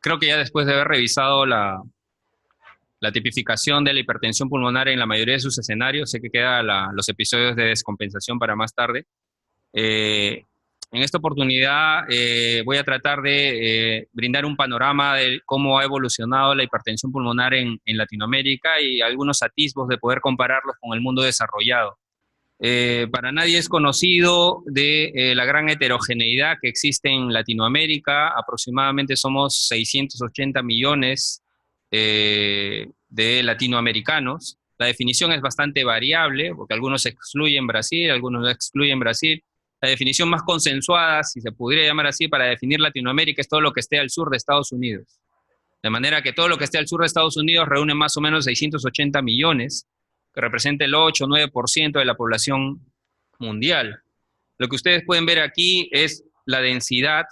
Creo que ya después de haber revisado la tipificación de la hipertensión pulmonar en la mayoría de sus escenarios, sé que quedan los episodios de descompensación para más tarde. Eh, en esta oportunidad voy a tratar de brindar un panorama de cómo ha evolucionado la hipertensión pulmonar en Latinoamérica y algunos atisbos de poder compararlos con el mundo desarrollado. Para nadie es conocido de la gran heterogeneidad que existe en Latinoamérica. Aproximadamente somos 680 millones de latinoamericanos. La definición es bastante variable, porque algunos excluyen Brasil, algunos no excluyen Brasil. La definición más consensuada, si se pudiera llamar así, para definir Latinoamérica es todo lo que esté al sur de Estados Unidos. De manera que todo lo que esté al sur de Estados Unidos reúne más o menos 680 millones, que representa el 8 o 9% de la población mundial. Lo que ustedes pueden ver aquí es la densidad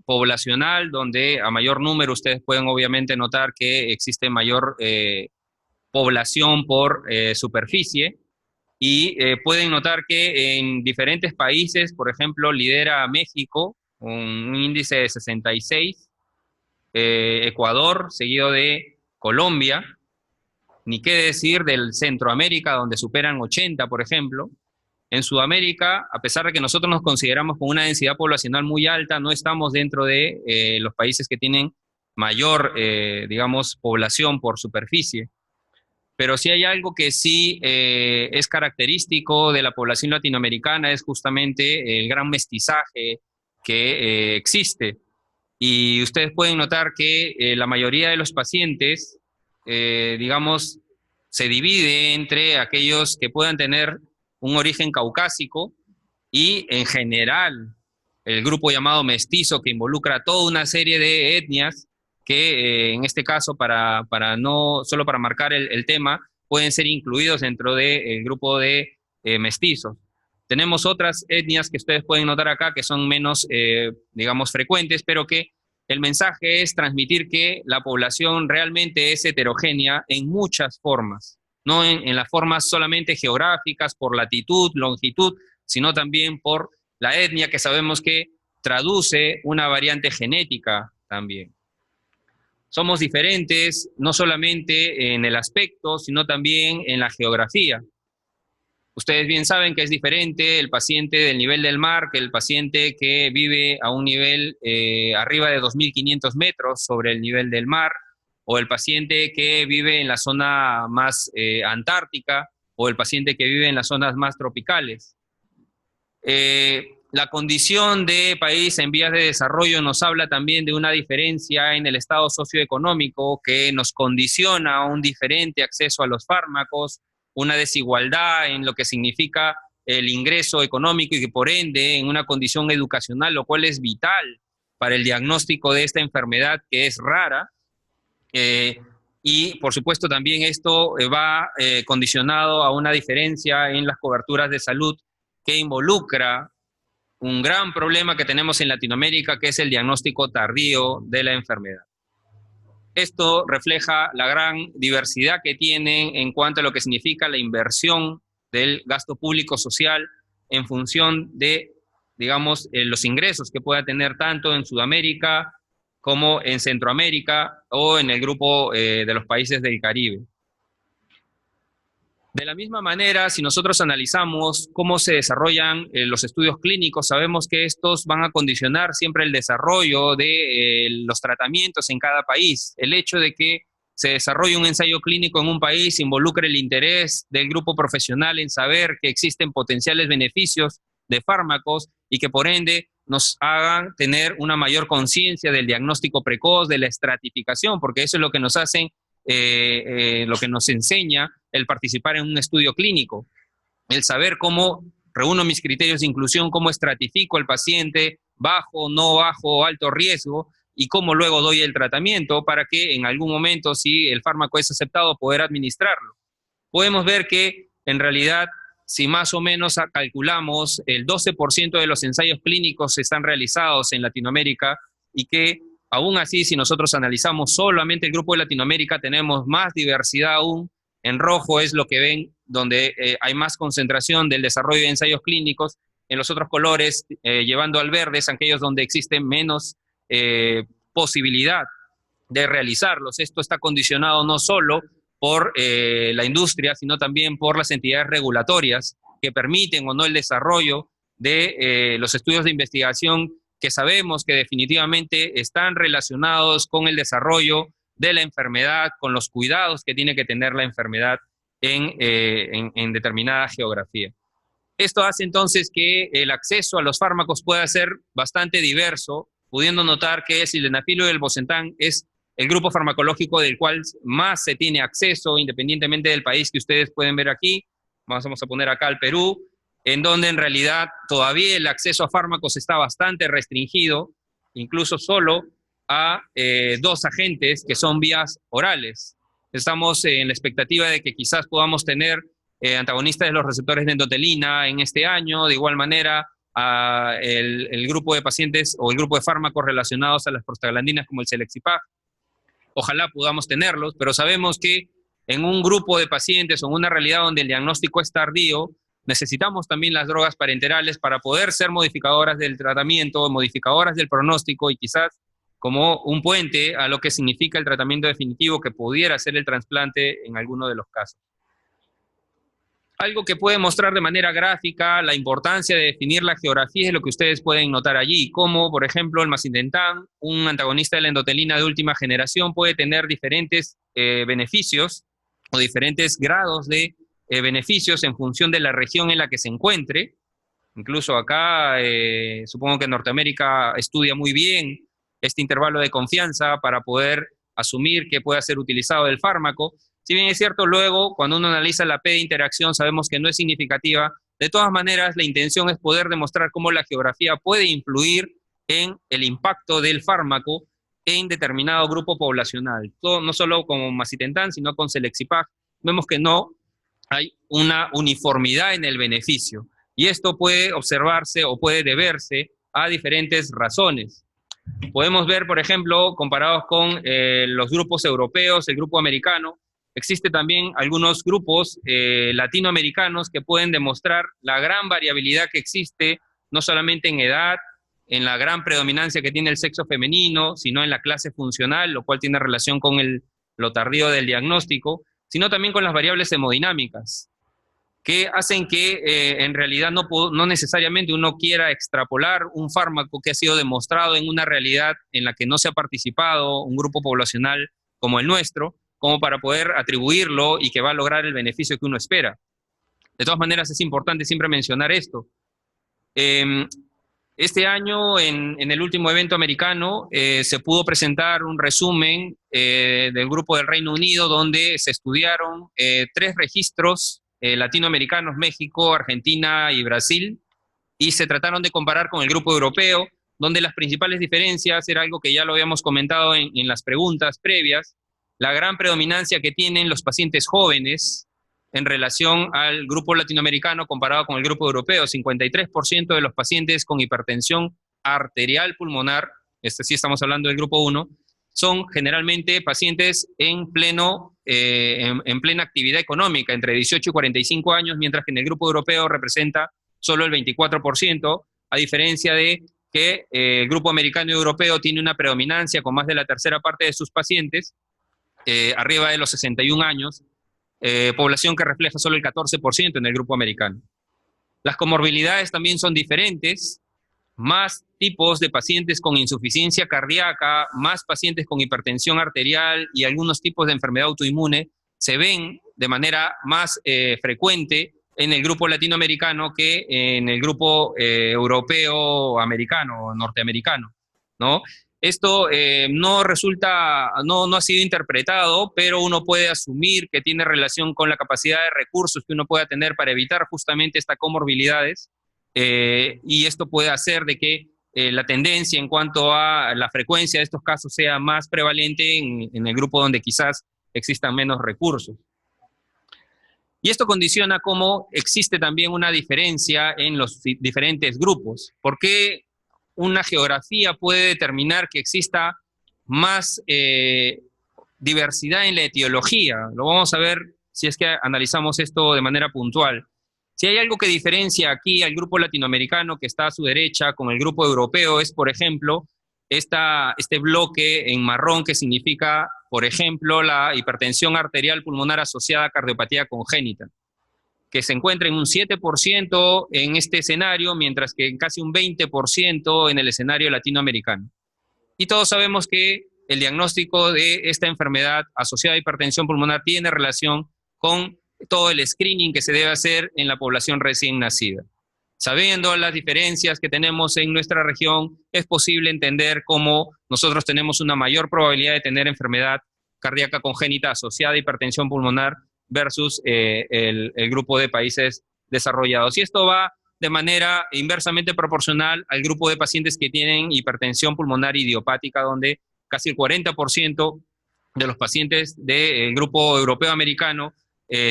poblacional, donde a mayor número ustedes pueden obviamente notar que existe mayor población por superficie, y pueden notar que en diferentes países, por ejemplo, lidera México con un índice de 66, Ecuador, seguido de Colombia, ni qué decir del Centroamérica, donde superan 80, por ejemplo. En Sudamérica, a pesar de que nosotros nos consideramos con una densidad poblacional muy alta, no estamos dentro de los países que tienen mayor, digamos, población por superficie. Pero sí hay algo que sí es característico de la población latinoamericana, es justamente el gran mestizaje que existe. Y ustedes pueden notar que la mayoría de los pacientes, digamos, se divide entre aquellos que puedan tener un origen caucásico y en general el grupo llamado mestizo, que involucra toda una serie de etnias que en este caso, para no, solo para marcar el tema, pueden ser incluidos dentro del grupo de mestizos. Tenemos otras etnias que ustedes pueden notar acá que son menos, digamos, frecuentes, pero que el mensaje es transmitir que la población realmente es heterogénea en muchas formas, no en las formas solamente geográficas, por latitud, longitud, sino también por la etnia, que sabemos que traduce una variante genética también. Somos diferentes no solamente en el aspecto, sino también en la geografía. Ustedes bien saben que es diferente el paciente del nivel del mar que el paciente que vive a un nivel arriba de 2.500 metros sobre el nivel del mar, o el paciente que vive en la zona más antártica, o el paciente que vive en las zonas más tropicales. La condición de país en vías de desarrollo nos habla también de una diferencia en el estado socioeconómico que nos condiciona a un diferente acceso a los fármacos, una desigualdad en lo que significa el ingreso económico y que por ende en una condición educacional, lo cual es vital para el diagnóstico de esta enfermedad que es rara. Y por supuesto también esto va condicionado a una diferencia en las coberturas de salud que involucra un gran problema que tenemos en Latinoamérica, que es el diagnóstico tardío de la enfermedad. Esto refleja la gran diversidad que tienen en cuanto a lo que significa la inversión del gasto público social en función de, digamos, los ingresos que pueda tener tanto en Sudamérica como en Centroamérica o en el grupo de los países del Caribe. De la misma manera, si nosotros analizamos cómo se desarrollan los estudios clínicos, sabemos que estos van a condicionar siempre el desarrollo de los tratamientos en cada país. El hecho de que se desarrolle un ensayo clínico en un país involucra el interés del grupo profesional en saber que existen potenciales beneficios de fármacos y que por ende nos hagan tener una mayor conciencia del diagnóstico precoz, de la estratificación, porque eso es lo que nos hacen, lo que nos enseña el participar en un estudio clínico, el saber cómo reúno mis criterios de inclusión, cómo estratifico al paciente, bajo, no bajo, alto riesgo, y cómo luego doy el tratamiento para que en algún momento, si el fármaco es aceptado, poder administrarlo. Podemos ver que en realidad, si más o menos calculamos, el 12% de los ensayos clínicos están realizados en Latinoamérica y que aún así, si nosotros analizamos solamente el grupo de Latinoamérica, tenemos más diversidad aún. En rojo es lo que ven donde hay más concentración del desarrollo de ensayos clínicos. En los otros colores, llevando al verde, es aquellos donde existe menos posibilidad de realizarlos. Esto está condicionado no solo por la industria, sino también por las entidades regulatorias que permiten o no el desarrollo de los estudios de investigación que sabemos que definitivamente están relacionados con el desarrollo de la enfermedad, con los cuidados que tiene que tener la enfermedad en determinada geografía. Esto hace entonces que el acceso a los fármacos pueda ser bastante diverso, pudiendo notar que el sildenafil y el bosentan es el grupo farmacológico del cual más se tiene acceso, independientemente del país que ustedes pueden ver aquí. Vamos a poner acá el Perú, en donde en realidad todavía el acceso a fármacos está bastante restringido, incluso solo a 2 agentes que son vías orales. Estamos en la expectativa de que quizás podamos tener antagonistas de los receptores de endotelina en este año, de igual manera el grupo de pacientes o el grupo de fármacos relacionados a las prostaglandinas como el selexipag. Ojalá podamos tenerlos, pero sabemos que en un grupo de pacientes o en una realidad donde el diagnóstico es tardío, necesitamos también las drogas parenterales para poder ser modificadoras del tratamiento, modificadoras del pronóstico y quizás como un puente a lo que significa el tratamiento definitivo que pudiera ser el trasplante en alguno de los casos. Algo que puede mostrar de manera gráfica la importancia de definir la geografía es lo que ustedes pueden notar allí, como por ejemplo el macitentan, un antagonista de la endotelina de última generación, puede tener diferentes beneficios o diferentes grados de beneficios en función de la región en la que se encuentre. Incluso acá, supongo que Norteamérica estudia muy bien este intervalo de confianza para poder asumir que pueda ser utilizado el fármaco. Si bien es cierto, luego, cuando uno analiza la P de interacción, sabemos que no es significativa. De todas maneras, la intención es poder demostrar cómo la geografía puede influir en el impacto del fármaco en determinado grupo poblacional. No solo con macitentan, sino con selexipag. Vemos que no hay una uniformidad en el beneficio. Y esto puede observarse o puede deberse a diferentes razones. Podemos ver, por ejemplo, comparados con los grupos europeos, el grupo americano, existe también algunos grupos latinoamericanos que pueden demostrar la gran variabilidad que existe, no solamente en edad, en la gran predominancia que tiene el sexo femenino, sino en la clase funcional, lo cual tiene relación con lo tardío del diagnóstico, sino también con las variables hemodinámicas, que hacen que en realidad no necesariamente uno quiera extrapolar un fármaco que ha sido demostrado en una realidad en la que no se ha participado un grupo poblacional como el nuestro, como para poder atribuirlo y que va a lograr el beneficio que uno espera. De todas maneras, es importante siempre mencionar esto. Este año, en el último evento americano, se pudo presentar un resumen del grupo del Reino Unido, donde se estudiaron 3 registros latinoamericanos, México, Argentina y Brasil, y se trataron de comparar con el grupo europeo, donde las principales diferencias era algo que ya lo habíamos comentado en las preguntas previas, la gran predominancia que tienen los pacientes jóvenes en relación al grupo latinoamericano comparado con el grupo europeo. 53% de los pacientes con hipertensión arterial pulmonar, sí estamos hablando del grupo 1, son generalmente pacientes en plena actividad económica, entre 18 y 45 años, mientras que en el grupo europeo representa solo el 24%, a diferencia de que el grupo americano y europeo tiene una predominancia con más de la tercera parte de sus pacientes, arriba de los 61 años, población que refleja solo el 14% en el grupo americano. Las comorbilidades también son diferentes, más tipos de pacientes con insuficiencia cardíaca, más pacientes con hipertensión arterial y algunos tipos de enfermedad autoinmune se ven de manera más frecuente en el grupo latinoamericano que en el grupo europeo, americano, norteamericano, ¿no? Esto no ha sido interpretado, pero uno puede asumir que tiene relación con la capacidad de recursos que uno pueda tener para evitar justamente estas comorbilidades, y esto puede hacer de que la tendencia en cuanto a la frecuencia de estos casos sea más prevalente en el grupo donde quizás existan menos recursos. Y esto condiciona cómo existe también una diferencia en los diferentes grupos. ¿Por qué una geografía puede determinar que exista más diversidad en la etiología? Lo vamos a ver si es que analizamos esto de manera puntual. Si hay algo que diferencia aquí al grupo latinoamericano que está a su derecha con el grupo europeo es, por ejemplo, este bloque en marrón que significa, por ejemplo, la hipertensión arterial pulmonar asociada a cardiopatía congénita, que se encuentra en un 7% en este escenario, mientras que en casi un 20% en el escenario latinoamericano. Y todos sabemos que el diagnóstico de esta enfermedad asociada a hipertensión pulmonar tiene relación con todo el screening que se debe hacer en la población recién nacida. Sabiendo las diferencias que tenemos en nuestra región, es posible entender cómo nosotros tenemos una mayor probabilidad de tener enfermedad cardíaca congénita asociada a hipertensión pulmonar versus el grupo de países desarrollados. Y esto va de manera inversamente proporcional al grupo de pacientes que tienen hipertensión pulmonar idiopática, donde casi el 40% de los pacientes del grupo europeo-americano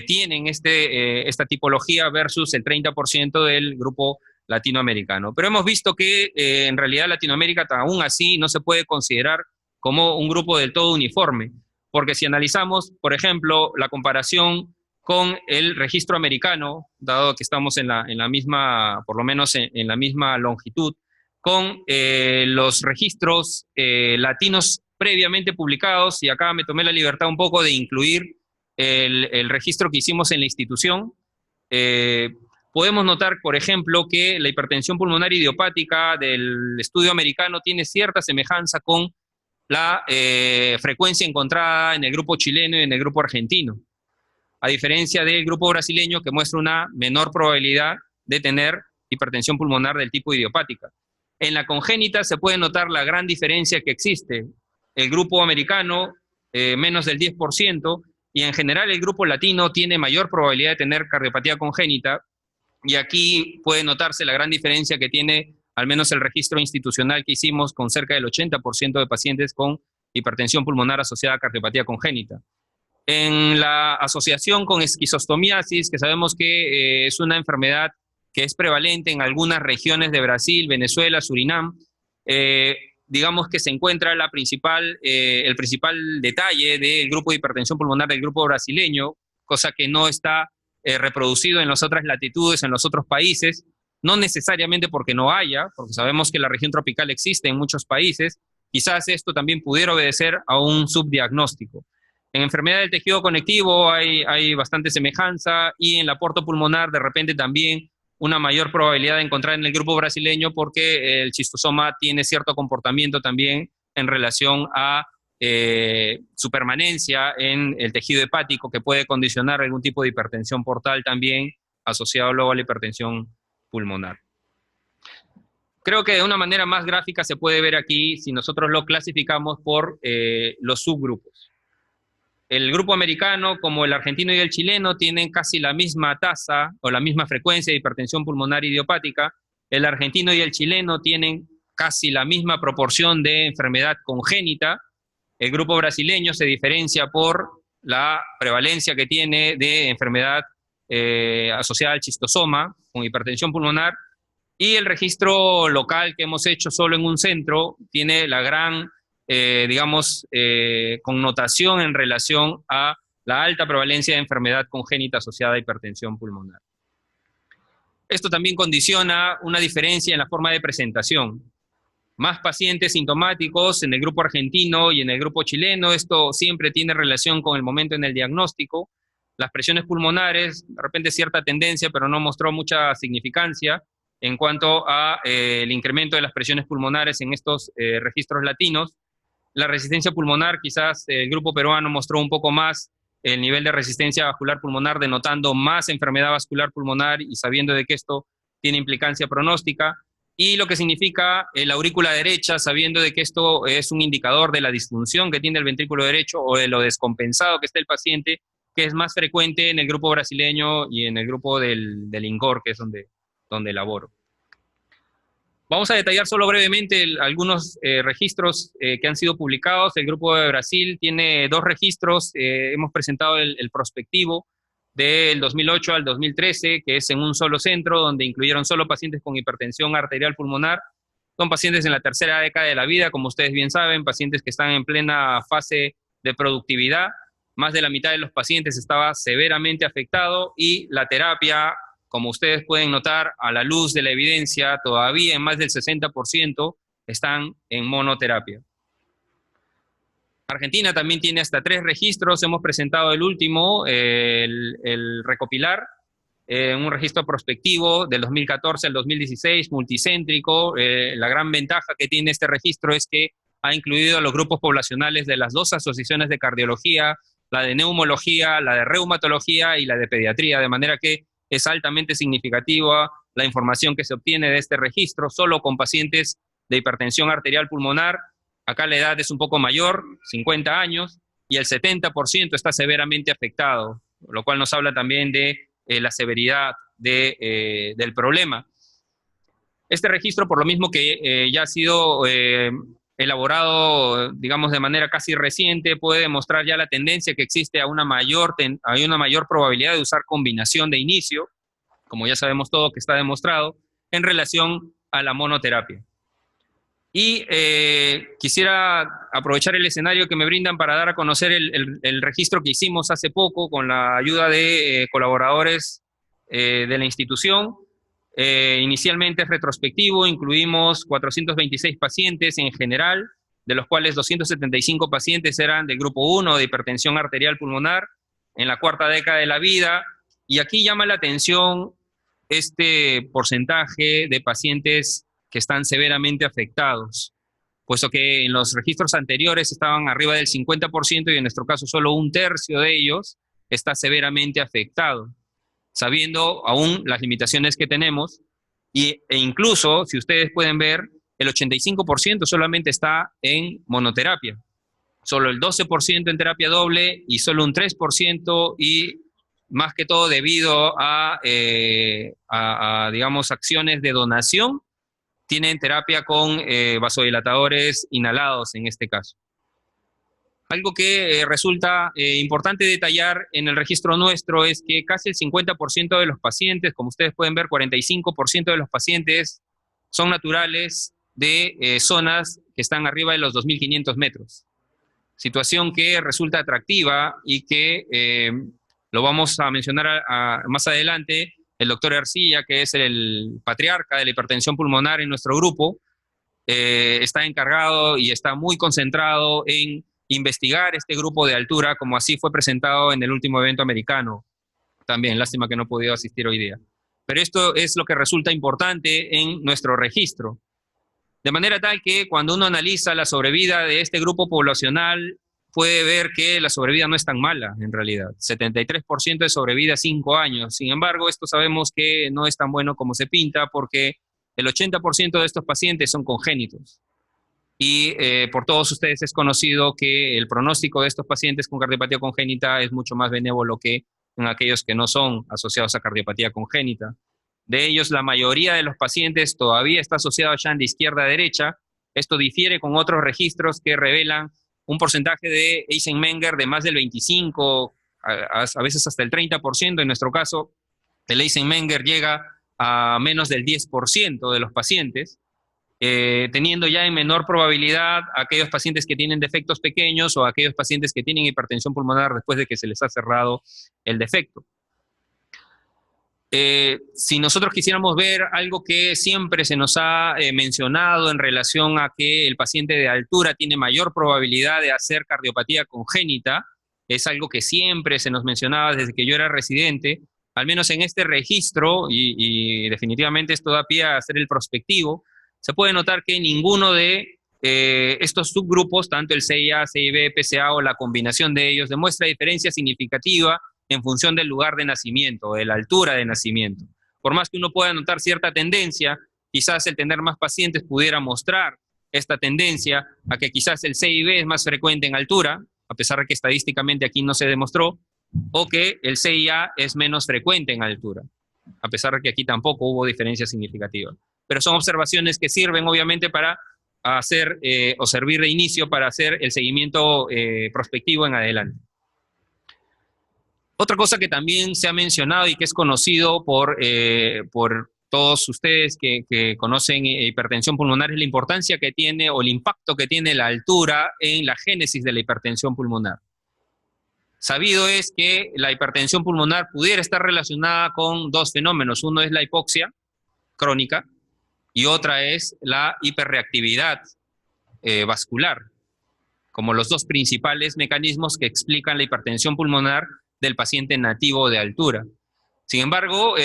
tienen esta tipología versus el 30% del grupo latinoamericano. Pero hemos visto que en realidad Latinoamérica aún así no se puede considerar como un grupo del todo uniforme, porque si analizamos, por ejemplo, la comparación con el registro americano, dado que estamos en la misma, por lo menos en la misma longitud, con los registros latinos previamente publicados, y acá me tomé la libertad un poco de incluir el registro que hicimos en la institución, podemos notar, por ejemplo, que la hipertensión pulmonar idiopática del estudio americano tiene cierta semejanza con la frecuencia encontrada en el grupo chileno y en el grupo argentino, a diferencia del grupo brasileño, que muestra una menor probabilidad de tener hipertensión pulmonar del tipo idiopática. En la congénita se puede notar la gran diferencia que existe. El grupo americano, menos del 10%, y en general el grupo latino tiene mayor probabilidad de tener cardiopatía congénita, y aquí puede notarse la gran diferencia que tiene al menos el registro institucional que hicimos con cerca del 80% de pacientes con hipertensión pulmonar asociada a cardiopatía congénita. En la asociación con esquizostomiasis, que sabemos que es una enfermedad que es prevalente en algunas regiones de Brasil, Venezuela, Surinam, digamos que se encuentra el principal detalle del grupo de hipertensión pulmonar del grupo brasileño, cosa que no está reproducido en las otras latitudes, en los otros países, no necesariamente porque no haya, porque sabemos que la región tropical existe en muchos países, quizás esto también pudiera obedecer a un subdiagnóstico. En enfermedad del tejido conectivo hay bastante semejanza, y en la portopulmonar de repente también una mayor probabilidad de encontrar en el grupo brasileño, porque el schistosoma tiene cierto comportamiento también en relación a su permanencia en el tejido hepático, que puede condicionar algún tipo de hipertensión portal también, asociado luego a la hipertensión pulmonar. Creo que de una manera más gráfica se puede ver aquí si nosotros lo clasificamos por los subgrupos. El grupo americano, como el argentino y el chileno, tienen casi la misma tasa o la misma frecuencia de hipertensión pulmonar idiopática. El argentino y el chileno tienen casi la misma proporción de enfermedad congénita. El grupo brasileño se diferencia por la prevalencia que tiene de enfermedad asociada al schistosoma con hipertensión pulmonar, y el registro local que hemos hecho solo en un centro tiene la gran connotación en relación a la alta prevalencia de enfermedad congénita asociada a hipertensión pulmonar. Esto también condiciona una diferencia en la forma de presentación. Más pacientes sintomáticos en el grupo argentino y en el grupo chileno. Esto siempre tiene relación con el momento en el diagnóstico. Las presiones pulmonares, de repente cierta tendencia, pero no mostró mucha significancia en cuanto a el incremento de las presiones pulmonares en estos registros latinos. La resistencia pulmonar, quizás el grupo peruano mostró un poco más el nivel de resistencia vascular pulmonar, denotando más enfermedad vascular pulmonar y sabiendo de que esto tiene implicancia pronóstica. Y lo que significa la aurícula derecha, sabiendo de que esto es un indicador de la disfunción que tiene el ventrículo derecho o de lo descompensado que está el paciente, que es más frecuente en el grupo brasileño y en el grupo del INGOR, que es donde laboro. Vamos a detallar solo brevemente algunos registros que han sido publicados. El grupo de Brasil tiene 2 registros. Hemos presentado el prospectivo del 2008 al 2013, que es en un solo centro, donde incluyeron solo pacientes con hipertensión arterial pulmonar. Son pacientes en la tercera década de la vida, como ustedes bien saben, pacientes que están en plena fase de productividad. Más de la mitad de los pacientes estaba severamente afectado, y la terapia, como ustedes pueden notar, a la luz de la evidencia, todavía en más del 60%, están en monoterapia. Argentina también tiene hasta 3 registros, hemos presentado el último, el recopilar, un registro prospectivo del 2014 al 2016, multicéntrico. La gran ventaja que tiene este registro es que ha incluido a los grupos poblacionales de las 2 asociaciones de cardiología, la de neumología, la de reumatología y la de pediatría, de manera que es altamente significativa la información que se obtiene de este registro, solo con pacientes de hipertensión arterial pulmonar. Acá la edad es un poco mayor, 50 años, y el 70% está severamente afectado, lo cual nos habla también de la severidad del problema. Este registro, por lo mismo que ya ha sido elaborado, digamos, de manera casi reciente, puede demostrar ya la tendencia que existe a una mayor probabilidad de usar combinación de inicio, como ya sabemos todo que está demostrado, en relación a la monoterapia. Y quisiera aprovechar el escenario que me brindan para dar a conocer el registro que hicimos hace poco con la ayuda de colaboradores de la institución. Inicialmente es retrospectivo, incluimos 426 pacientes en general, de los cuales 275 pacientes eran del grupo 1 de hipertensión arterial pulmonar en la 4ª década de la vida, y aquí llama la atención este porcentaje de pacientes que están severamente afectados, puesto que en los registros anteriores estaban arriba del 50% y en nuestro caso solo 1/3 de ellos está severamente afectado, sabiendo aún las limitaciones que tenemos, e incluso, si ustedes pueden ver, el 85% solamente está en monoterapia, solo el 12% en terapia doble y solo un 3%, y más que todo debido a digamos, acciones de donación, tienen terapia con vasodilatadores inhalados en este caso. Algo que resulta importante detallar en el registro nuestro es que casi el 50% de los pacientes, como ustedes pueden ver, 45% de los pacientes son naturales de zonas que están arriba de los 2.500 metros. Situación que resulta atractiva y que lo vamos a mencionar más adelante. El doctor Ercilla, que es el patriarca de la hipertensión pulmonar en nuestro grupo, está encargado y está muy concentrado en investigar este grupo de altura, como así fue presentado en el último evento americano. También, lástima que no he podido asistir hoy día. Pero esto es lo que resulta importante en nuestro registro. De manera tal que cuando uno analiza la sobrevida de este grupo poblacional, puede ver que la sobrevida no es tan mala, en realidad. 73% de sobrevida a 5 años. Sin embargo, esto sabemos que no es tan bueno como se pinta, porque el 80% de estos pacientes son congénitos. Y por todos ustedes es conocido que el pronóstico de estos pacientes con cardiopatía congénita es mucho más benévolo que en aquellos que no son asociados a cardiopatía congénita. De ellos, la mayoría de los pacientes todavía está asociado ya de izquierda a derecha. Esto difiere con otros registros que revelan un porcentaje de Eisenmenger de más del 25%, a veces hasta el 30%. En nuestro caso, el Eisenmenger llega a menos del 10% de los pacientes, teniendo ya en menor probabilidad a aquellos pacientes que tienen defectos pequeños o a aquellos pacientes que tienen hipertensión pulmonar después de que se les ha cerrado el defecto. Si nosotros quisiéramos ver algo que siempre se nos ha mencionado en relación a que el paciente de altura tiene mayor probabilidad de hacer cardiopatía congénita, es algo que siempre se nos mencionaba desde que yo era residente, al menos en este registro, y definitivamente esto da pie a hacer el prospectivo, se puede notar que ninguno de estos subgrupos, tanto el CIA, CIB, PCA o la combinación de ellos, demuestra diferencia significativa en función del lugar de nacimiento, de la altura de nacimiento. Por más que uno pueda notar cierta tendencia, quizás el tener más pacientes pudiera mostrar esta tendencia a que quizás el CIB es más frecuente en altura, a pesar de que estadísticamente aquí no se demostró, o que el CIA es menos frecuente en altura, a pesar de que aquí tampoco hubo diferencia significativa. Pero son observaciones que sirven obviamente para hacer o servir de inicio para hacer el seguimiento prospectivo en adelante. Otra cosa que también se ha mencionado y que es conocido por todos ustedes que conocen hipertensión pulmonar es la importancia que tiene o el impacto que tiene la altura en la génesis de la hipertensión pulmonar. Sabido es que la hipertensión pulmonar pudiera estar relacionada con 2 fenómenos. Uno es la hipoxia crónica y otra es la hiperreactividad vascular, como los dos principales mecanismos que explican la hipertensión pulmonar del paciente nativo de altura. Sin embargo,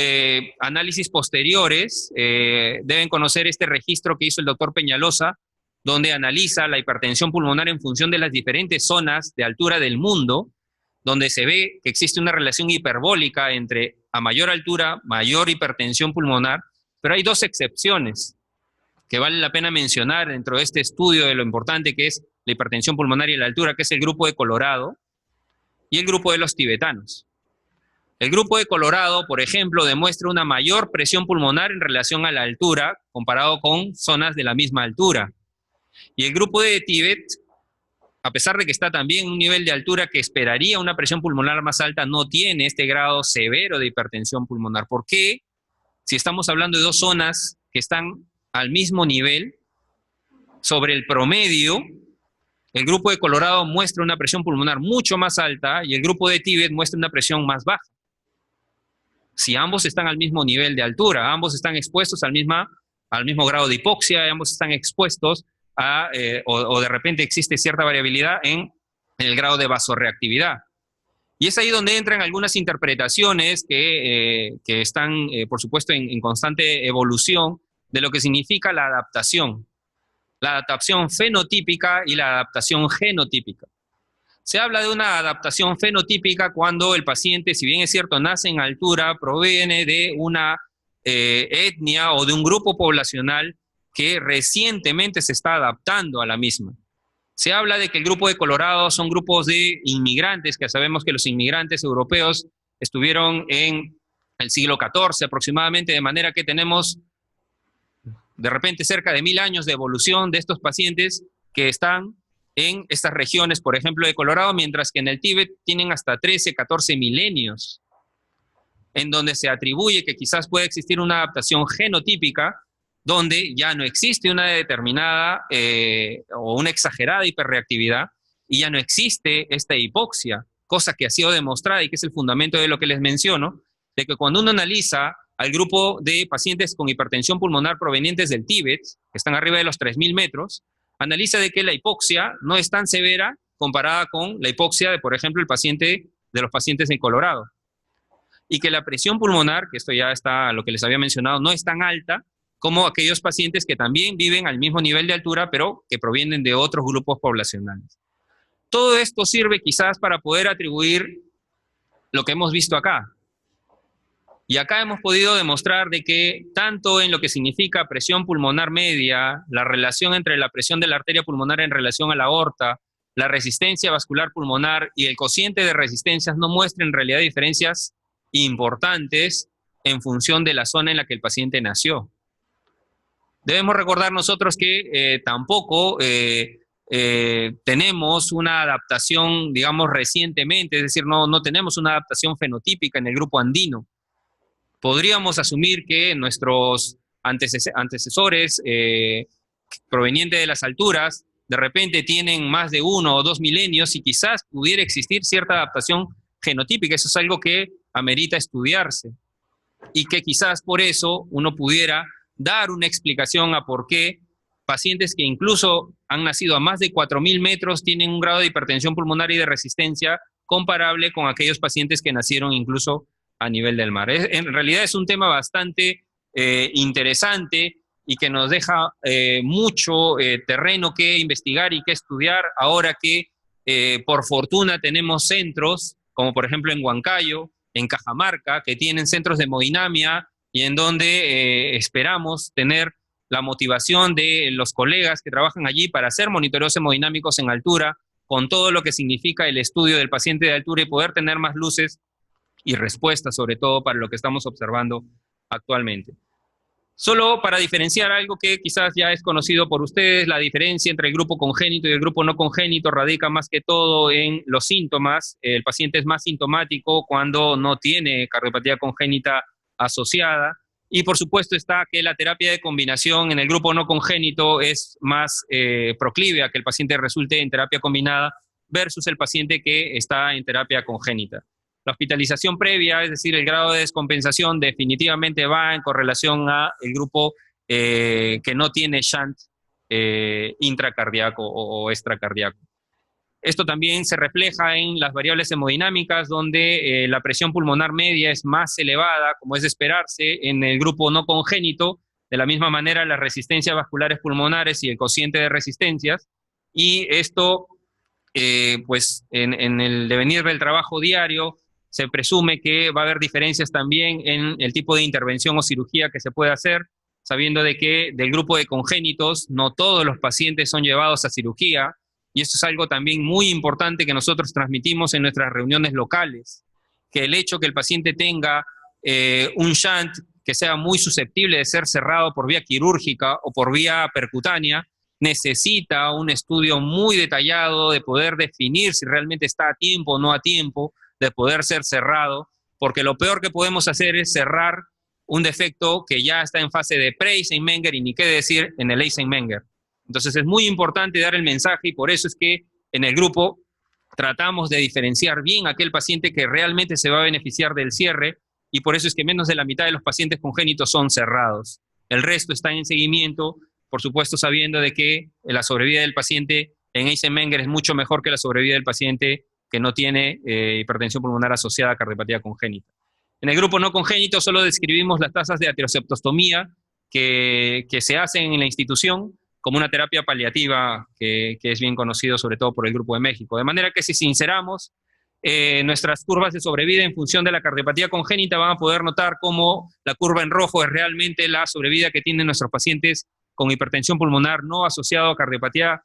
análisis posteriores deben conocer este registro que hizo el doctor Peñalosa, donde analiza la hipertensión pulmonar en función de las diferentes zonas de altura del mundo, donde se ve que existe una relación hiperbólica entre a mayor altura, mayor hipertensión pulmonar, pero hay dos excepciones que vale la pena mencionar dentro de este estudio de lo importante que es la hipertensión pulmonar y la altura, que es el grupo de Colorado y el grupo de los tibetanos. El grupo de Colorado, por ejemplo, demuestra una mayor presión pulmonar en relación a la altura comparado con zonas de la misma altura. Y el grupo de Tíbet, a pesar de que está también en un nivel de altura que esperaría una presión pulmonar más alta, no tiene este grado severo de hipertensión pulmonar. ¿Por qué? Si estamos hablando de dos zonas que están al mismo nivel, sobre el promedio, el grupo de Colorado muestra una presión pulmonar mucho más alta y el grupo de Tíbet muestra una presión más baja. Si ambos están al mismo nivel de altura, ambos están expuestos al mismo grado de hipoxia, ambos están expuestos a, o de repente existe cierta variabilidad en el grado de vasorreactividad. Y es ahí donde entran algunas interpretaciones que están, por supuesto, en constante evolución de lo que significa la adaptación fenotípica y la adaptación genotípica. Se habla de una adaptación fenotípica cuando el paciente, si bien es cierto, nace en altura, proviene de una etnia o de un grupo poblacional que recientemente se está adaptando a la misma. Se habla de que el grupo de Colorado son grupos de inmigrantes, que sabemos que los inmigrantes europeos estuvieron en el siglo XIV aproximadamente, de manera que tenemos de repente cerca de 1000 años de evolución de estos pacientes que están en estas regiones, por ejemplo, de Colorado, mientras que en el Tíbet tienen hasta 13, 14 milenios, en donde se atribuye que quizás puede existir una adaptación genotípica, donde ya no existe una determinada o una exagerada hiperreactividad, y ya no existe esta hipoxia, cosa que ha sido demostrada y que es el fundamento de lo que les menciono, de que cuando uno analiza al grupo de pacientes con hipertensión pulmonar provenientes del Tíbet, que están arriba de los 3000 metros, analiza de que la hipoxia no es tan severa comparada con la hipoxia de, por ejemplo, de los pacientes en Colorado. Y que la presión pulmonar, que esto ya está lo que les había mencionado, no es tan alta como aquellos pacientes que también viven al mismo nivel de altura, pero que provienen de otros grupos poblacionales. Todo esto sirve quizás para poder atribuir lo que hemos visto acá. Y acá hemos podido demostrar de que tanto en lo que significa presión pulmonar media, la relación entre la presión de la arteria pulmonar en relación a la aorta, la resistencia vascular pulmonar y el cociente de resistencias no muestran en realidad diferencias importantes en función de la zona en la que el paciente nació. Debemos recordar nosotros que tampoco tenemos una adaptación, digamos, recientemente, es decir, no tenemos una adaptación fenotípica en el grupo andino. Podríamos asumir que nuestros antecesores provenientes de las alturas de repente tienen más de 1 o 2 milenios y quizás pudiera existir cierta adaptación genotípica. Eso es algo que amerita estudiarse y que quizás por eso uno pudiera dar una explicación a por qué pacientes que incluso han nacido a más de 4000 metros tienen un grado de hipertensión pulmonar y de resistencia comparable con aquellos pacientes que nacieron incluso a nivel del mar. En realidad es un tema bastante interesante y que nos deja mucho terreno que investigar y que estudiar ahora que por fortuna tenemos centros, como por ejemplo en Huancayo, en Cajamarca, que tienen centros de hemodinamia y en donde esperamos tener la motivación de los colegas que trabajan allí para hacer monitoreos hemodinámicos en altura, con todo lo que significa el estudio del paciente de altura y poder tener más luces y respuestas, sobre todo para lo que estamos observando actualmente. Solo para diferenciar algo que quizás ya es conocido por ustedes, la diferencia entre el grupo congénito y el grupo no congénito radica más que todo en los síntomas. El paciente es más sintomático cuando no tiene cardiopatía congénita asociada. Y por supuesto está que la terapia de combinación en el grupo no congénito es más proclive a que el paciente resulte en terapia combinada versus el paciente que está en terapia congénita. La hospitalización previa, es decir, el grado de descompensación, definitivamente va en correlación a el grupo que no tiene shunt intracardíaco o extracardíaco. Esto también se refleja en las variables hemodinámicas, donde la presión pulmonar media es más elevada, como es de esperarse, en el grupo no congénito. De la misma manera, las resistencias vasculares pulmonares y el cociente de resistencias. Y esto, pues, en el devenir del trabajo diario, se presume que va a haber diferencias también en el tipo de intervención o cirugía que se puede hacer, sabiendo de que del grupo de congénitos no todos los pacientes son llevados a cirugía, y esto es algo también muy importante que nosotros transmitimos en nuestras reuniones locales, que el hecho que el paciente tenga un shunt que sea muy susceptible de ser cerrado por vía quirúrgica o por vía percutánea, necesita un estudio muy detallado de poder definir si realmente está a tiempo o no a tiempo de poder ser cerrado, porque lo peor que podemos hacer es cerrar un defecto que ya está en fase de pre-Eisenmenger y ni qué decir en el Eisenmenger. Entonces es muy importante dar el mensaje y por eso es que en el grupo tratamos de diferenciar bien a aquel paciente que realmente se va a beneficiar del cierre y por eso es que menos de la mitad de los pacientes congénitos son cerrados. El resto está en seguimiento, por supuesto sabiendo de que la sobrevida del paciente en Eisenmenger es mucho mejor que la sobrevida del paciente que no tiene hipertensión pulmonar asociada a cardiopatía congénita. En el grupo no congénito solo describimos las tasas de ateroseptostomía que se hacen en la institución como una terapia paliativa que es bien conocido sobre todo por el Grupo de México. De manera que si sinceramos nuestras curvas de sobrevida en función de la cardiopatía congénita, van a poder notar cómo la curva en rojo es realmente la sobrevida que tienen nuestros pacientes con hipertensión pulmonar no asociado a cardiopatía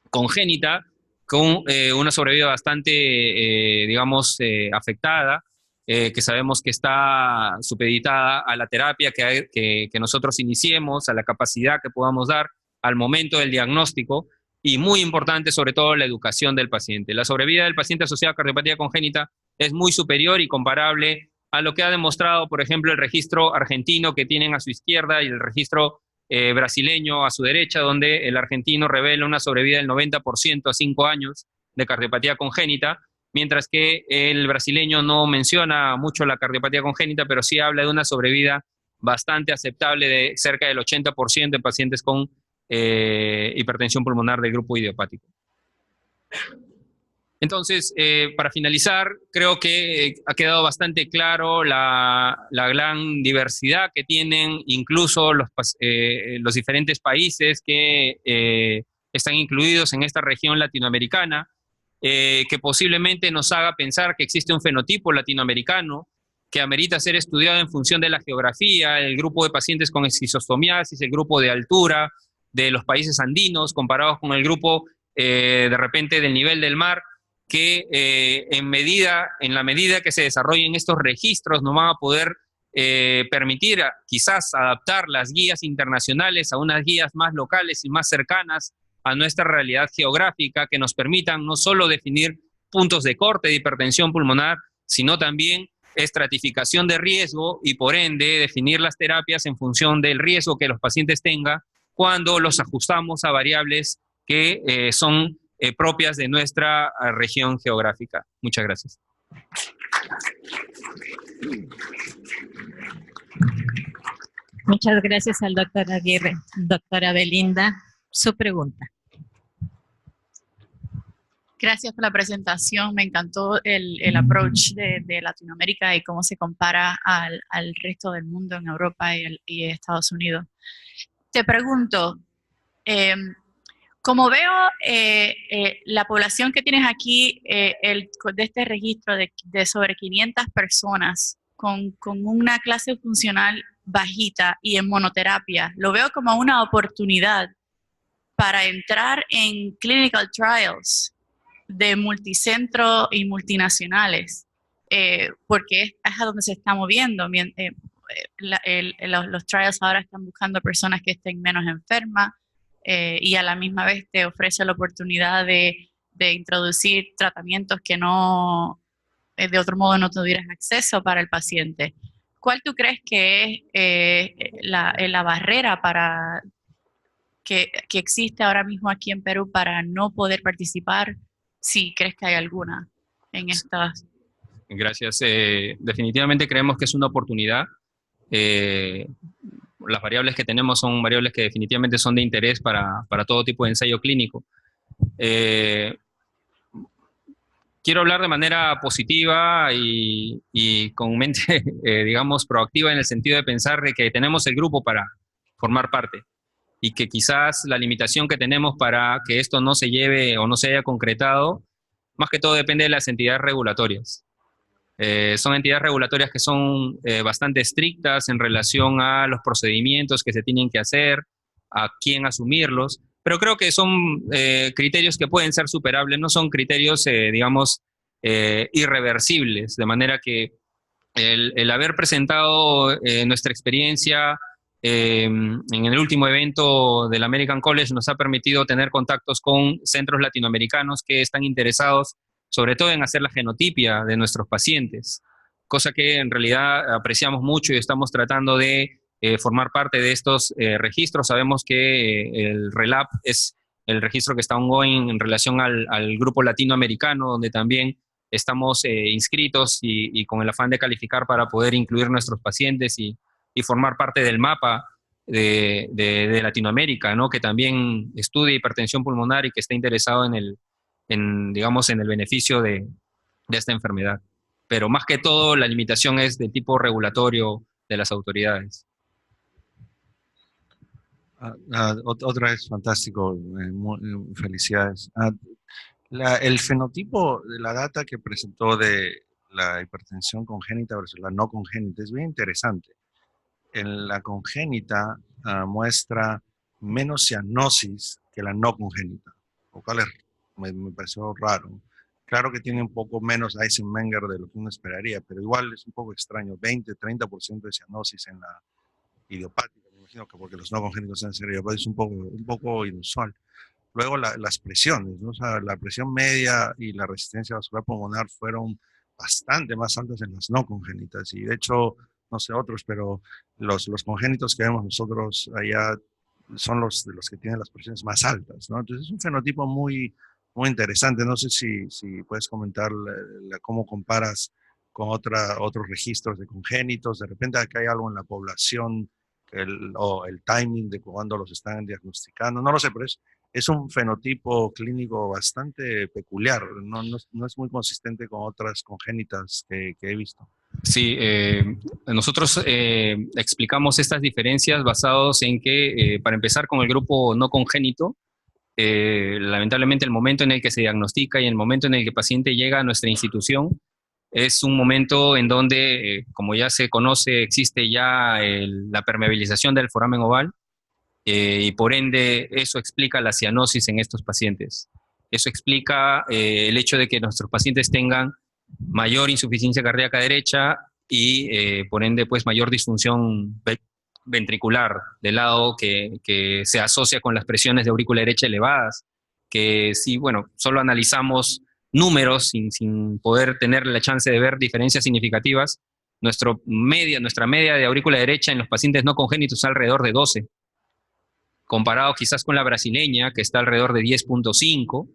congénita, con una sobrevida bastante, digamos, afectada, que sabemos que está supeditada a la terapia que nosotros iniciemos, a la capacidad que podamos dar al momento del diagnóstico, y muy importante, sobre todo, la educación del paciente. La sobrevida del paciente asociado a cardiopatía congénita es muy superior y comparable a lo que ha demostrado, por ejemplo, el registro argentino que tienen a su izquierda y el registro brasileño a su derecha, donde el argentino revela una sobrevida del 90% a 5 años de cardiopatía congénita, mientras que el brasileño no menciona mucho la cardiopatía congénita, pero sí habla de una sobrevida bastante aceptable de cerca del 80% de pacientes con hipertensión pulmonar del grupo idiopático. Entonces, para finalizar, creo que ha quedado bastante claro la gran diversidad que tienen incluso los diferentes países que están incluidos en esta región latinoamericana, que posiblemente nos haga pensar que existe un fenotipo latinoamericano que amerita ser estudiado en función de la geografía, el grupo de pacientes con esquizostomiasis, el grupo de altura de los países andinos comparados con el grupo de repente del nivel del mar, que en la medida que se desarrollen estos registros nos van a poder permitir quizás adaptar las guías internacionales a unas guías más locales y más cercanas a nuestra realidad geográfica, que nos permitan no solo definir puntos de corte de hipertensión pulmonar, sino también estratificación de riesgo y por ende definir las terapias en función del riesgo que los pacientes tengan cuando los ajustamos a variables que son propias de nuestra región geográfica. Muchas gracias. Muchas gracias al doctor Aguirre. Doctora Belinda, su pregunta. Gracias por la presentación. Me encantó el approach de Latinoamérica y cómo se compara al resto del mundo en Europa y Estados Unidos. Te pregunto, como veo la población que tienes aquí, de este registro de sobre 500 personas con una clase funcional bajita y en monoterapia, lo veo como una oportunidad para entrar en clinical trials de multicentro y multinacionales, porque es a donde se está moviendo. Los trials ahora están buscando personas que estén menos enfermas y a la misma vez te ofrece la oportunidad de introducir tratamientos que no, de otro modo no tuvieras acceso para el paciente. ¿Cuál tú crees que es la barrera para que existe ahora mismo aquí en Perú para no poder participar? Si crees que hay alguna en estas. Gracias. Definitivamente creemos que es una oportunidad. las variables que tenemos son variables que definitivamente son de interés para todo tipo de ensayo clínico. Quiero hablar de manera positiva y con mente, digamos, proactiva en el sentido de pensar de que tenemos el grupo para formar parte y que quizás la limitación que tenemos para que esto no se lleve o no se haya concretado, más que todo depende de las entidades regulatorias. Son entidades regulatorias que son bastante estrictas en relación a los procedimientos que se tienen que hacer, a quién asumirlos, pero creo que son criterios que pueden ser superables, no son criterios, digamos, irreversibles, de manera que el haber presentado nuestra experiencia en el último evento del American College nos ha permitido tener contactos con centros latinoamericanos que están interesados sobre todo en hacer la genotipia de nuestros pacientes, cosa que en realidad apreciamos mucho y estamos tratando de formar parte de estos registros. Sabemos que el RELAP es el registro que está ongoing en relación al grupo latinoamericano, donde también estamos inscritos y con el afán de calificar para poder incluir nuestros pacientes y formar parte del mapa de Latinoamérica, ¿no? Que también estudia hipertensión pulmonar y que está interesado digamos, en el beneficio de esta enfermedad. Pero más que todo, la limitación es de tipo regulatorio de las autoridades. Otra vez, fantástico, felicidades. El fenotipo de la data que presentó de la hipertensión congénita versus la no congénita es bien interesante. En la congénita muestra menos cianosis que la no congénita, lo cual me pareció raro. Claro que tiene un poco menos Eisenmenger de lo que uno esperaría, pero igual es un poco extraño, 20-30% de cianosis en la idiopática, me imagino que porque los no congénitos en serio es un poco inusual. Luego las presiones, ¿no? O sea, la presión media y la resistencia vascular pulmonar fueron bastante más altas en las no congénitas, y de hecho, no sé otros, pero los congénitos que vemos nosotros allá son los que tienen las presiones más altas, ¿no? Entonces es un fenotipo muy interesante. No sé si puedes comentar cómo comparas con otros registros de congénitos. De repente acá hay algo en la población o el timing de cuando los están diagnosticando. No lo sé, pero es un fenotipo clínico bastante peculiar. No es muy consistente con otras congénitas que he visto. Sí, nosotros explicamos estas diferencias basados en que, para empezar con el grupo no congénito, lamentablemente el momento en el que se diagnostica y el momento en el que el paciente llega a nuestra institución es un momento en donde, como ya se conoce, existe ya la permeabilización del foramen oval, y por ende eso explica la cianosis en estos pacientes. Eso explica el hecho de que nuestros pacientes tengan mayor insuficiencia cardíaca derecha y por ende pues mayor disfunción ventricular del lado que se asocia con las presiones de aurícula derecha elevadas, que si, bueno, solo analizamos números sin poder tener la chance de ver diferencias significativas, nuestra media de aurícula derecha en los pacientes no congénitos es alrededor de 12, comparado quizás con la brasileña, que está alrededor de 10.5,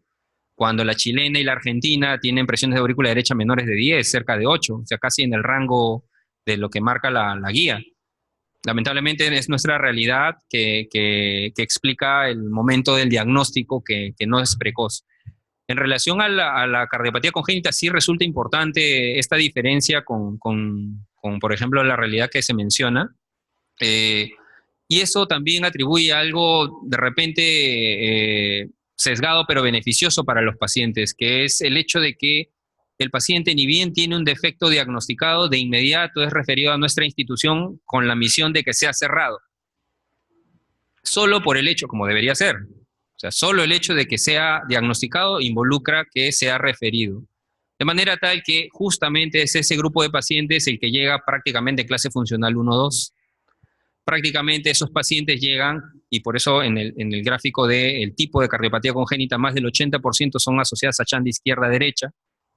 cuando la chilena y la argentina tienen presiones de aurícula derecha menores de 10, cerca de 8, o sea, casi en el rango de lo que marca la guía. Lamentablemente es nuestra realidad que explica el momento del diagnóstico que no es precoz. En relación a la cardiopatía congénita, sí resulta importante esta diferencia con por ejemplo, la realidad que se menciona. Y eso también atribuye algo de repente sesgado pero beneficioso para los pacientes, que es el hecho de que el paciente, ni bien tiene un defecto diagnosticado, de inmediato es referido a nuestra institución con la misión de que sea cerrado. Solo por el hecho, como debería ser. O sea, solo el hecho de que sea diagnosticado involucra que sea referido. De manera tal que justamente es ese grupo de pacientes el que llega prácticamente en clase funcional 1-2. Prácticamente esos pacientes llegan, y por eso en el gráfico del tipo de cardiopatía congénita, más del 80% son asociadas a shunt de izquierda-derecha,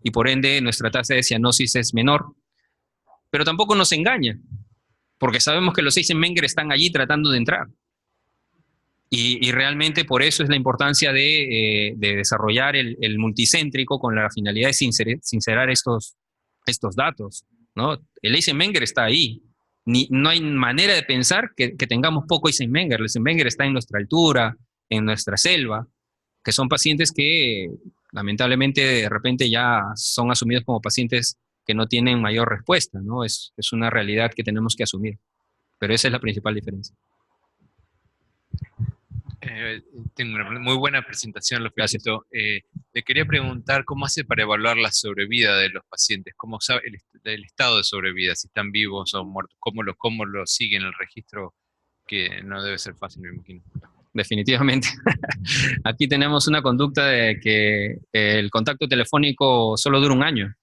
y por ende nuestra tasa de cianosis es menor. Pero tampoco nos engaña, porque sabemos que los Eisenmenger están allí tratando de entrar. Y realmente por eso es la importancia de desarrollar el multicéntrico con la finalidad de sincerar estos datos, ¿no? El Eisenmenger está ahí. no hay manera de pensar que tengamos poco Eisenmenger. El Eisenmenger está en nuestra altura, en nuestra selva, que son pacientes que lamentablemente de repente ya son asumidos como pacientes que no tienen mayor respuesta, ¿no? Es una realidad que tenemos que asumir, pero esa es la principal diferencia. Tengo una muy buena presentación, lo felicito. Le quería preguntar cómo hace para evaluar la sobrevida de los pacientes, cómo sabe el estado de sobrevida, si están vivos o muertos, cómo lo sigue en el registro, que no debe ser fácil, me imagino. Definitivamente. Aquí tenemos una conducta de que el contacto telefónico solo dura un año.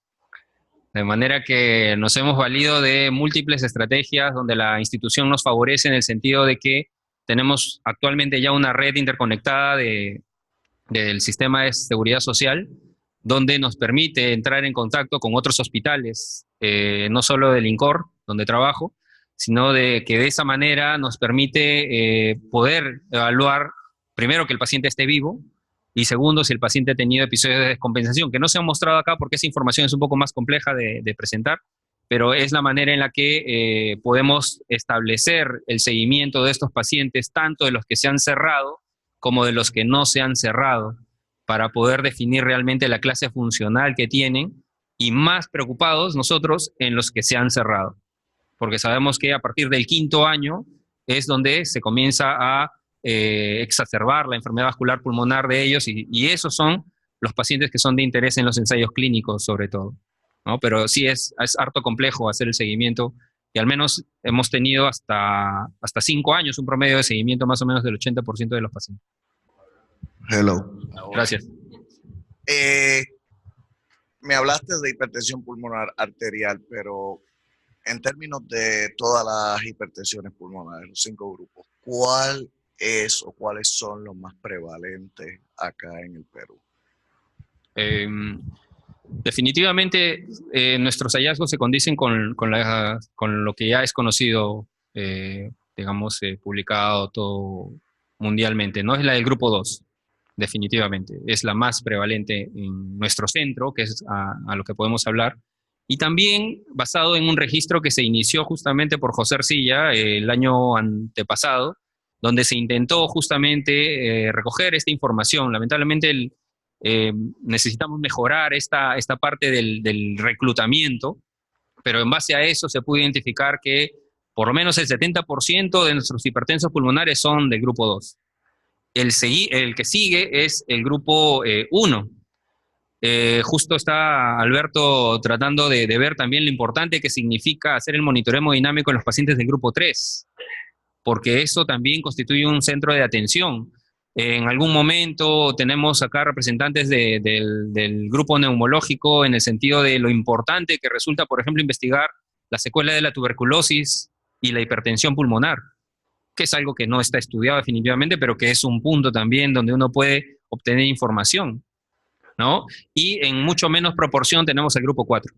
De manera que nos hemos valido de múltiples estrategias donde la institución nos favorece en el sentido de que tenemos actualmente ya una red interconectada del sistema de seguridad social, donde nos permite entrar en contacto con otros hospitales, no solo del INCOR, donde trabajo, sino de que de esa manera nos permite poder evaluar, primero, que el paciente esté vivo, y segundo, si el paciente ha tenido episodios de descompensación, que no se han mostrado acá porque esa información es un poco más compleja de presentar, pero es la manera en la que podemos establecer el seguimiento de estos pacientes, tanto de los que se han cerrado como de los que no se han cerrado, para poder definir realmente la clase funcional que tienen, y más preocupados nosotros en los que se han cerrado, porque sabemos que a partir del 5º año es donde se comienza a exacerbar la enfermedad vascular pulmonar de ellos, y esos son los pacientes que son de interés en los ensayos clínicos sobre todo, ¿no? Pero sí es harto complejo hacer el seguimiento, y al menos hemos tenido hasta 5 años un promedio de seguimiento más o menos del 80% de los pacientes. Hello. Gracias. Me hablaste de hipertensión pulmonar arterial, pero en términos de todas las hipertensiones pulmonares, los 5 grupos, ¿cuál es o cuáles son los más prevalentes acá en el Perú? Definitivamente nuestros hallazgos se condicen con lo que ya es conocido, digamos, publicado todo mundialmente, ¿no? Es la del grupo 2, definitivamente. Es la más prevalente en nuestro centro, que es a lo que podemos hablar. Y también basado en un registro que se inició justamente por José Ercilla el año antepasado, donde se intentó justamente recoger esta información. Lamentablemente necesitamos mejorar esta parte del reclutamiento, pero en base a eso se pudo identificar que por lo menos el 70% de nuestros hipertensos pulmonares son del grupo 2. El que sigue es el grupo 1. Justo está Alberto tratando de ver también lo importante que significa hacer el monitoreo hemodinámico en los pacientes del grupo 3, porque eso también constituye un centro de atención. En algún momento tenemos acá representantes del grupo neumológico en el sentido de lo importante que resulta, por ejemplo, investigar la secuela de la tuberculosis y la hipertensión pulmonar, que es algo que no está estudiado definitivamente, pero que es un punto también donde uno puede obtener información, ¿no? Y en mucho menos proporción tenemos el grupo 4,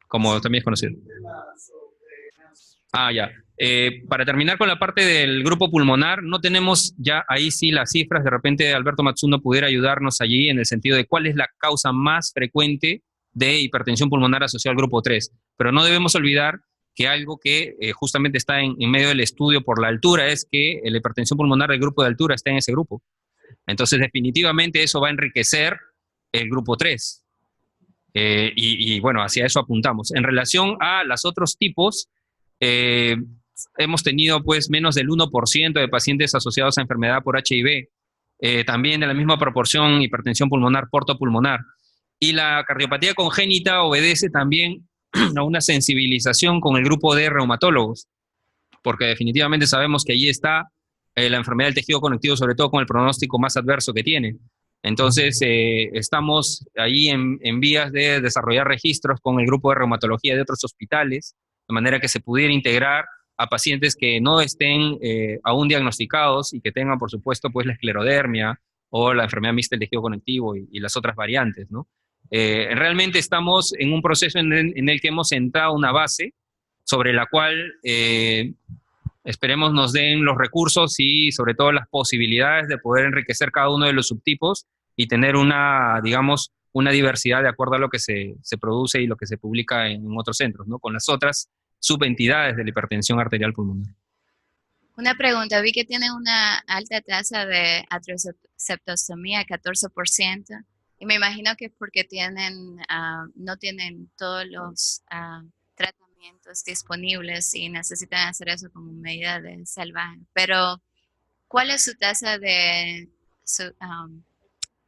como también es conocido. Ya. Para terminar con la parte del grupo pulmonar, no tenemos ya ahí sí las cifras. De repente Alberto Matsuno pudiera ayudarnos allí en el sentido de cuál es la causa más frecuente de hipertensión pulmonar asociada al grupo 3. Pero no debemos olvidar que algo que justamente está en medio del estudio por la altura es que la hipertensión pulmonar del grupo de altura está en ese grupo. Entonces definitivamente eso va a enriquecer el grupo 3. Y bueno, hacia eso apuntamos. En relación a los otros tipos, hemos tenido pues menos del 1% de pacientes asociados a enfermedad por HIV, también de la misma proporción hipertensión pulmonar portopulmonar, y la cardiopatía congénita obedece también a una sensibilización con el grupo de reumatólogos, porque definitivamente sabemos que allí está la enfermedad del tejido conectivo, sobre todo con el pronóstico más adverso que tiene. Entonces estamos ahí en vías de desarrollar registros con el grupo de reumatología de otros hospitales, de manera que se pudiera integrar a pacientes que no estén aún diagnosticados y que tengan, por supuesto, pues la esclerodermia o la enfermedad mixta del tejido conectivo y las otras variantes, ¿no? Realmente estamos en un proceso en el que hemos sentado una base sobre la cual esperemos nos den los recursos y sobre todo las posibilidades de poder enriquecer cada uno de los subtipos y tener una, digamos, una diversidad de acuerdo a lo que se produce y lo que se publica en otros centros, ¿no? Con las otras subentidades de la hipertensión arterial pulmonar. Una pregunta, vi que tienen una alta tasa de atrioseptostomía, 14%, y me imagino que es porque no tienen todos los tratamientos disponibles y necesitan hacer eso como medida de salvaje. Pero, ¿cuál es su tasa de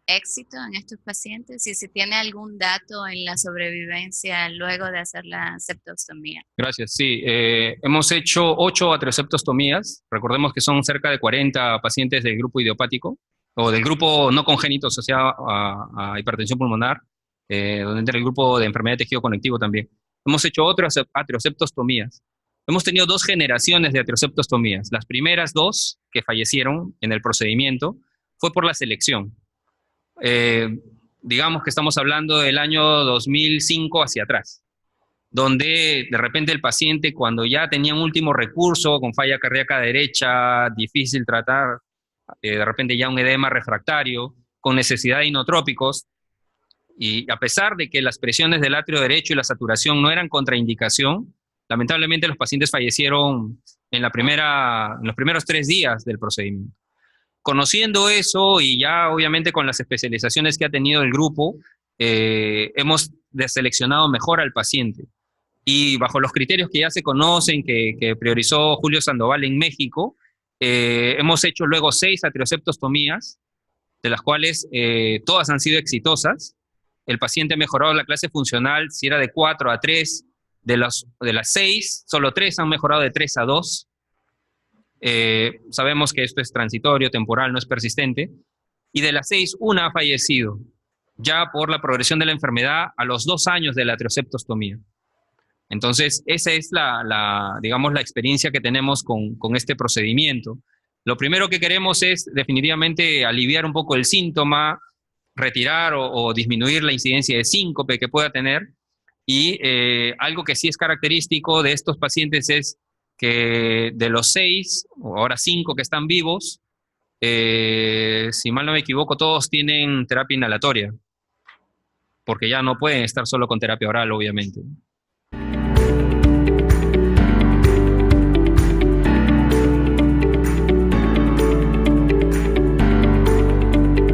éxito en estos pacientes y si tiene algún dato en la sobrevivencia luego de hacer la septostomía? Gracias, sí. Hemos hecho 8 atrioseptostomías. Recordemos que son cerca de 40 pacientes del grupo idiopático o del grupo no congénito asociado a hipertensión pulmonar, donde entra el grupo de enfermedad de tejido conectivo también. Hemos hecho otras atrioseptostomías. Hemos tenido 2 generaciones de atrioseptostomías. Las primeras 2 que fallecieron en el procedimiento fue por la selección. Digamos que estamos hablando del año 2005 hacia atrás, donde de repente el paciente, cuando ya tenía un último recurso, con falla cardíaca derecha, difícil tratar, de repente ya un edema refractario, con necesidad de inotrópicos, y a pesar de que las presiones del atrio derecho y la saturación no eran contraindicación, lamentablemente los pacientes fallecieron en los primeros 3 días del procedimiento. Conociendo eso y ya obviamente con las especializaciones que ha tenido el grupo, hemos deseleccionado mejor al paciente. Y bajo los criterios que ya se conocen, que priorizó Julio Sandoval en México, hemos hecho luego 6 atrioseptostomías, de las cuales todas han sido exitosas. El paciente ha mejorado la clase funcional, si era de 4 a 3, de las 6, solo 3 han mejorado de 3 a 2. Sabemos que esto es transitorio, temporal, no es persistente, y de las 6, una ha fallecido, ya por la progresión de la enfermedad a los 2 años de la atrioseptostomía. Entonces, esa es digamos, la experiencia que tenemos con este procedimiento. Lo primero que queremos es definitivamente aliviar un poco el síntoma, retirar o disminuir la incidencia de síncope que pueda tener, y algo que sí es característico de estos pacientes es que de los 6, o ahora 5 que están vivos, si mal no me equivoco, todos tienen terapia inhalatoria, porque ya no pueden estar solo con terapia oral, obviamente.